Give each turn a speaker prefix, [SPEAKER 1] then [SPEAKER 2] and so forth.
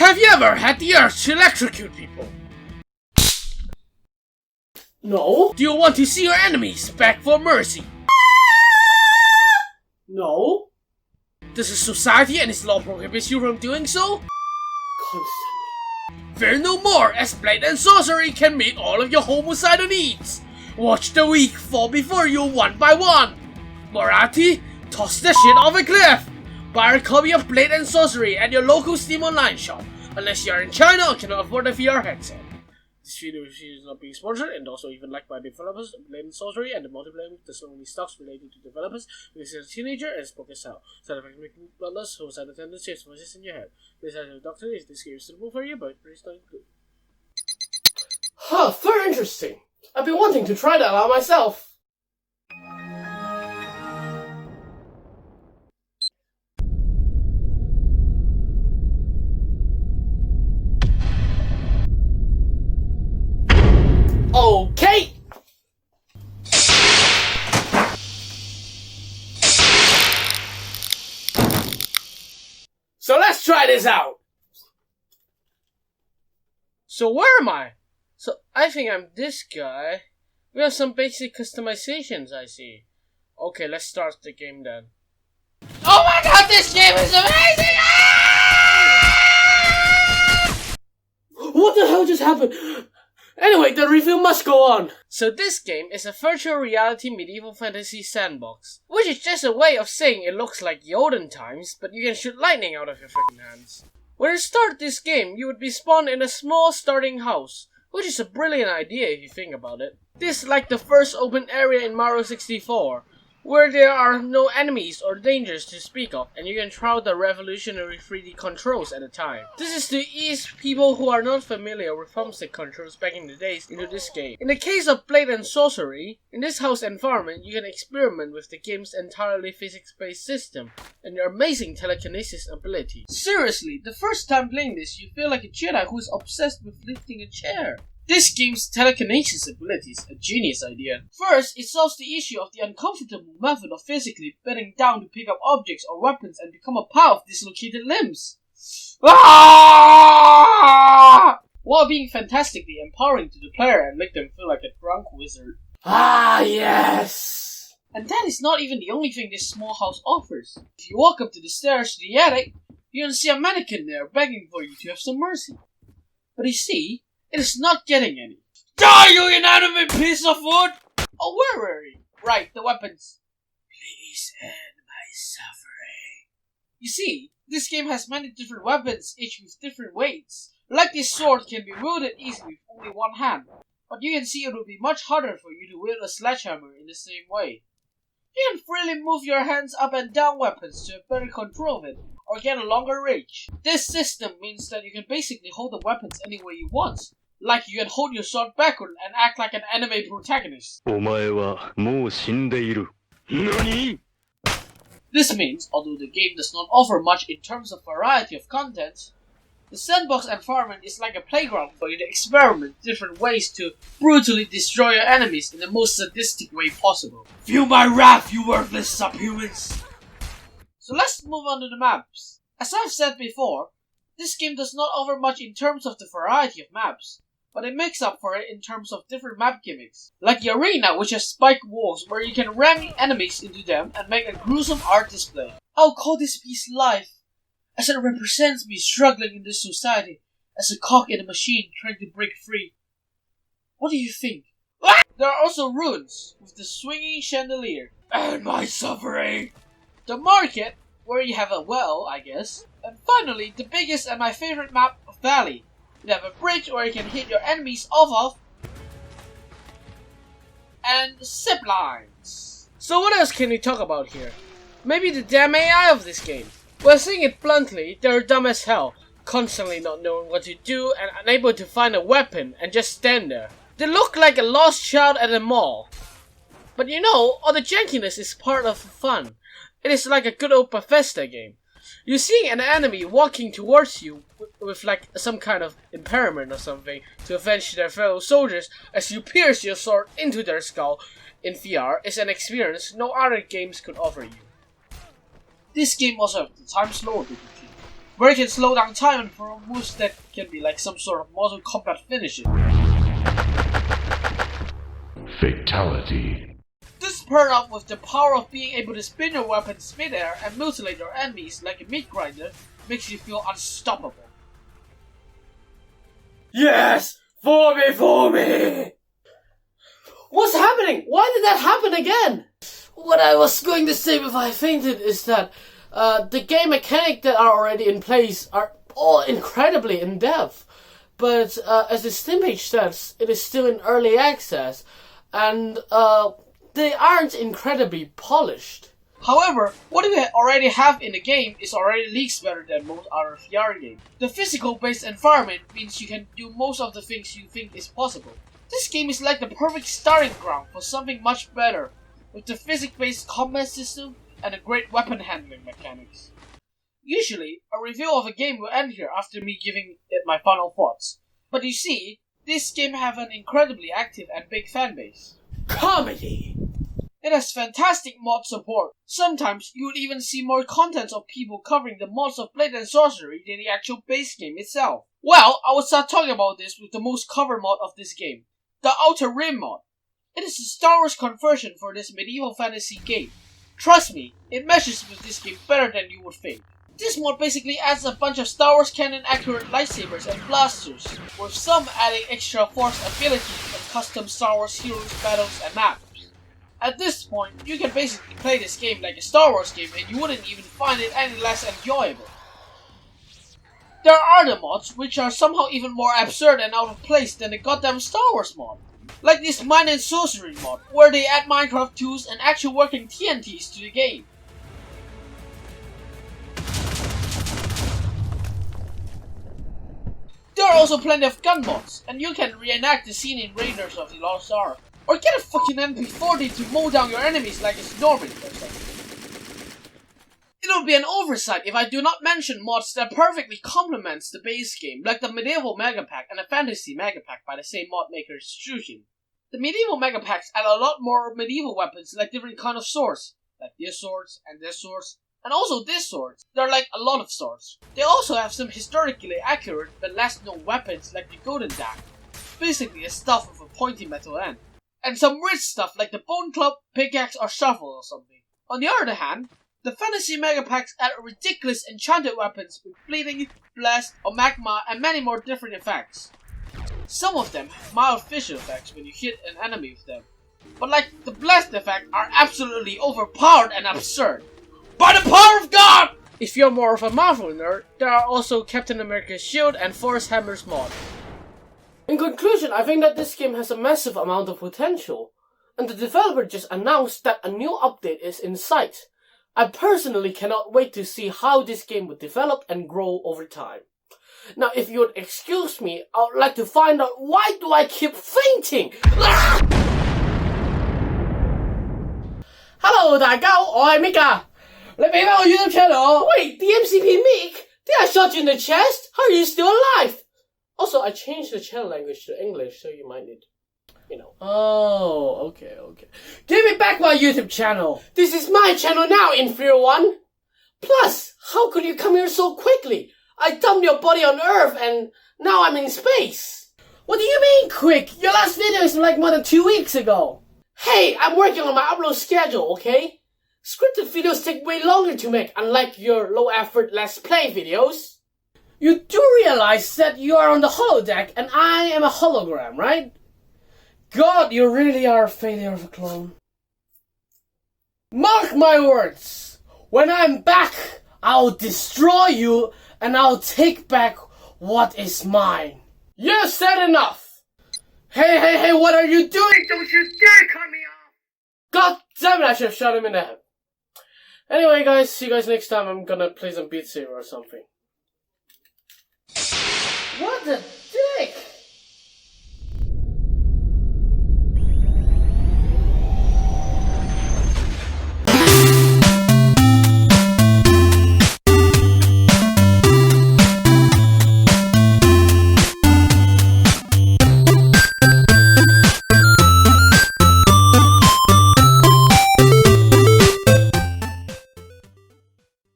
[SPEAKER 1] Have you ever had the urge to electrocute people?
[SPEAKER 2] No.
[SPEAKER 1] Do you want to see your enemies beg for mercy?
[SPEAKER 2] No.
[SPEAKER 1] Does a society and its law prohibit you from doing so?
[SPEAKER 2] Constantly.
[SPEAKER 1] Fear no more, as Blade and Sorcery can meet all of your homicidal needs. Watch the weak fall before you one by one. Morati, toss the shit off a cliff. Buy a copy of Blade and Sorcery at your local Steam Online shop, unless you are in China or cannot afford a VR headset. This video is not being sponsored and also even liked by developers of Blade and Sorcery, and the multiplayer does not only stocks related to developers because you're a teenager and spoke as hell. Side effects making bloodlust, suicidal tendencies, voices in your head. This has a doctor if this game is suitable for you, but please don't include.
[SPEAKER 2] Huh, very interesting. I've been wanting to try that out myself. Okay! So let's try this out!
[SPEAKER 1] So where am I? So I think I'm this guy. We have some basic customizations, I see. Okay, let's start the game then. Oh my god, this game is amazing! Ah!
[SPEAKER 2] What the hell just happened? Anyway, the review must go on.
[SPEAKER 1] So this game is a virtual reality medieval fantasy sandbox, which is just a way of saying it looks like the olden times, but you can shoot lightning out of your freaking hands. When you start this game, you would be spawned in a small starting house, which is a brilliant idea if you think about it. This is like the first open area in Mario 64, where there are no enemies or dangers to speak of, and you can try out the revolutionary 3D controls at a time. This is to ease people who are not familiar with thumbstick controls back in the days into this game. In the case of Blade and Sorcery, in this house environment you can experiment with the game's entirely physics-based system and your amazing telekinesis ability. Seriously, the first time playing this you feel like a Jedi who is obsessed with lifting a chair. This game's telekinesis ability is a genius idea. First, it solves the issue of the uncomfortable method of physically bending down to pick up objects or weapons and become a pile of dislocated limbs. Ah! While being fantastically empowering to the player and make them feel like a drunk wizard.
[SPEAKER 2] Ah, yes!
[SPEAKER 1] And that is not even the only thing this small house offers. If you walk up to the stairs to the attic, you're gonna see a mannequin there begging for you to have some mercy. But you see, it is not getting any. Die, you inanimate piece of wood! Oh, where were we? Right, the weapons. Please end my suffering. You see, this game has many different weapons, each with different weights. Like this sword can be wielded easily with only one hand, but you can see it will be much harder for you to wield a sledgehammer in the same way. You can freely move your hands up and down weapons to have better control of it, or get a longer reach. This system means that you can basically hold the weapons any way you want. Like you can hold your sword backward and act like an anime protagonist. This means, although the game does not offer much in terms of variety of content, the sandbox environment is like a playground for you to experiment different ways to brutally destroy your enemies in the most sadistic way possible. Feel my wrath, you worthless subhumans! So let's move on to the maps. As I've said before, this game does not offer much in terms of the variety of maps, but it makes up for it in terms of different map gimmicks. Like the arena, which has spiked walls where you can ram enemies into them and make a gruesome art display. I'll call this piece life, as it represents me struggling in this society as a cog in a machine trying to break free. What do you think? There are also ruins with the swinging chandelier. And my suffering! The market, where you have a well, I guess. And finally, the biggest and my favorite map, Valley. You have a bridge where you can hit your enemies off of. And zip lines. So what else can we talk about here? Maybe the damn AI of this game. Well, saying it bluntly, they're dumb as hell, constantly not knowing what to do and unable to find a weapon and just stand there. They look like a lost child at a mall. But you know, all the jankiness is part of the fun. It is like a good old Bethesda game. You see an enemy walking towards you with like some kind of impairment or something to avenge their fellow soldiers as you pierce your sword into their skull in VR is an experience no other games could offer you. This game also has the time slower difficulty, where you can slow down time and for moves that can be like some sort of Mortal Kombat finishes.
[SPEAKER 3] Fatality.
[SPEAKER 1] This paired up with the power of being able to spin your weapons mid-air and mutilate your enemies like a meat grinder makes you feel unstoppable.
[SPEAKER 2] Yes! For me! What's happening? Why did that happen again? What I was going to say before I fainted is that the game mechanics that are already in place are all incredibly in-depth. But as the Steam page says, it is still in early access, and they aren't incredibly polished.
[SPEAKER 1] However, what we already have in the game is already leagues better than most other VR games. The physical-based environment means you can do most of the things you think is possible. This game is like the perfect starting ground for something much better, with the physics-based combat system and a great weapon handling mechanics. Usually, a review of a game will end here after me giving it my final thoughts. But you see, this game has an incredibly active and big fanbase.
[SPEAKER 2] Comedy!
[SPEAKER 1] It has fantastic mod support. Sometimes you will even see more contents of people covering the mods of Blade and Sorcery than the actual base game itself. Well, I will start talking about this with the most covered mod of this game, the Outer Rim mod. It is a Star Wars conversion for this medieval fantasy game. Trust me, it meshes with this game better than you would think. This mod basically adds a bunch of Star Wars canon accurate lightsabers and blasters, with some adding extra force abilities and custom Star Wars heroes, battles and maps. At this point, you can basically play this game like a Star Wars game and you wouldn't even find it any less enjoyable. There are other mods which are somehow even more absurd and out of place than the goddamn Star Wars mod. Like this Mine and Sorcery mod, where they add Minecraft tools and actual working TNTs to the game. There are also plenty of gun mods, and you can reenact the scene in Raiders of the Lost Ark. Or get a fucking MP40 to mow down your enemies like it's Norman or something. It would be an oversight if I do not mention mods that perfectly complements the base game, like the Medieval Mega Pack and the Fantasy Mega Pack by the same mod maker Extrusion. The Medieval Mega Packs add a lot more medieval weapons like different kind of swords, like this swords, and also this swords. There are like a lot of swords. They also have some historically accurate but less known weapons like the Golden Dagger, basically a staff with a pointy metal end. And some weird stuff like the Bone Club, Pickaxe or Shovel or something. On the other hand, the Fantasy Mega Packs add ridiculous enchanted weapons with bleeding, blast, or magma and many more different effects. Some of them have mild visual effects when you hit an enemy with them, but like the blast effect are absolutely overpowered and absurd. By the power of God! If you're more of a Marvel nerd, there are also Captain America's Shield and Force Hammer's mod.
[SPEAKER 2] In conclusion, I think that this game has a massive amount of potential, and the developer just announced that a new update is in sight. I personally cannot wait to see how this game would develop and grow over time. Now, if you would excuse me, I would like to find out why do I keep fainting? Hello, 大家好，我係 Mick 啊，你俾返我 YouTube channel。Wait, the MCP Mick? Did I shot you in the chest? How are you still alive? Also, I changed the channel language to English, so you might need, Oh, okay. Give me back my YouTube channel! This is my channel now, inferior one! Plus, how could you come here so quickly? I dumped your body on Earth and now I'm in space! What do you mean quick? Your last video is like more than 2 weeks ago! Hey, I'm working on my upload schedule, okay? Scripted videos take way longer to make, unlike your low-effort Let's Play videos. You do realize that you are on the holodeck and I am a hologram, right? God, you really are a failure of a clone. Mark my words, when I'm back, I'll destroy you and I'll take back what is mine. You said enough! Hey, what are you doing? Don't you dare cut me off! God damn it, I should have shot him in the head. Anyway guys, see you guys next time. I'm gonna play some Beat Saber or something. What the dick?